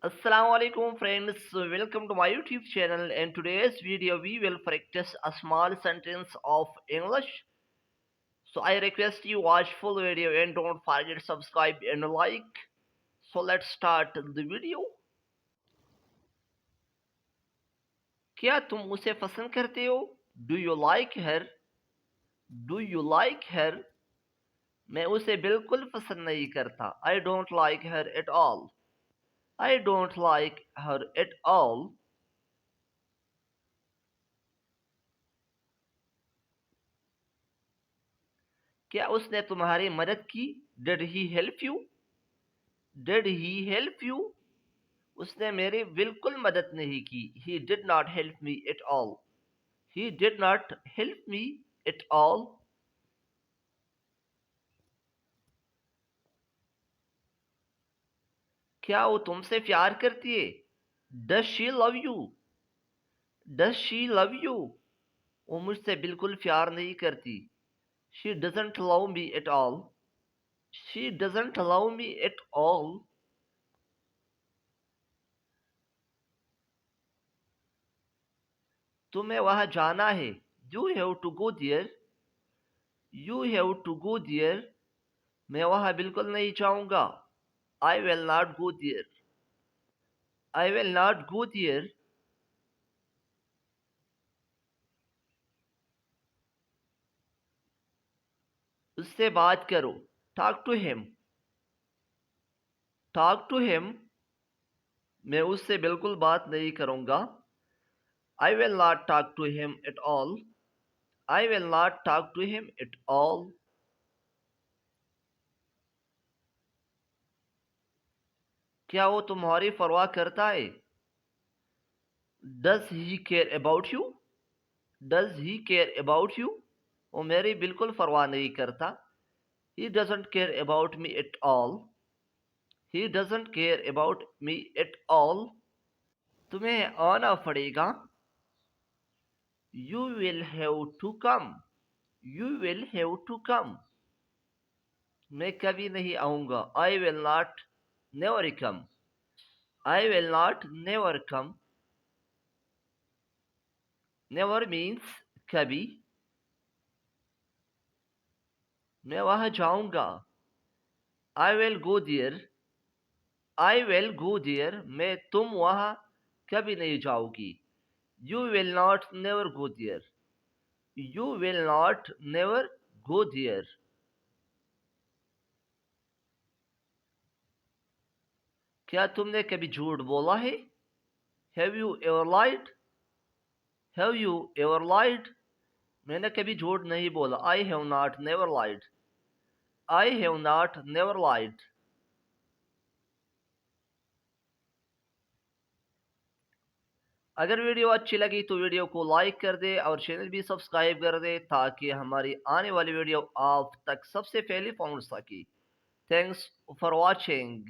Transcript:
Assalamu alaikum friends, welcome to my YouTube channel. In today's video we will practice a small sentence of English. So I request you watch full video and don't forget to subscribe and like. So let's start the video. क्या तुम उसे पसंद करते हो? Do you like her? Do you like her? मैं उसे बिल्कुल पसंद नहीं करता. I don't like her at all. I don't like her at all. क्या उसने तुम्हारी मदद की? Did he help you? Did he help you? उसने मेरी बिल्कुल मदद नहीं की. He did not help me at all. He did not help me at all. क्या वो तुमसे प्यार करती है? Does she love you? Does she love you? वो मुझसे बिल्कुल प्यार नहीं करती. She doesn't love me at all. She doesn't love me at all. तुम्हें वहां जाना है. You have to go there. You have to go there. मैं वहां बिल्कुल नहीं जाऊंगा. I will not go there. I will not go there. उससे बात करो. Talk to him. Talk to him. मैं उससे बिल्कुल बात नहीं करूंगा. I will not talk to him at all. I will not talk to him at all. क्या वो तुम्हारी परवाह करता है? Does he care about you? Does he care about you? वो मेरी बिल्कुल परवाह नहीं करता. He doesn't care about me at all. He doesn't care about me at all. तुम्हें आना पड़ेगा. You will have to come. You will have to come. मैं कभी नहीं आऊंगा. I will not never come. I will not never come. Never means कभी. मैं वहां जाऊंगा. I will go there. I will go there. मैं तुम वहां कभी नहीं जाओगी. You will not never go there. You will not never go there. क्या तुमने कभी झूठ बोला है? Have you ever lied? Have you ever lied? मैंने कभी झूठ नहीं बोला. I have not never lied. I have not never lied. अगर वीडियो अच्छी लगी तो वीडियो को लाइक कर दे और चैनल भी सब्सक्राइब कर दे ताकि हमारी आने वाली वीडियो आप तक सबसे पहले पहुंच सके. Thanks for watching.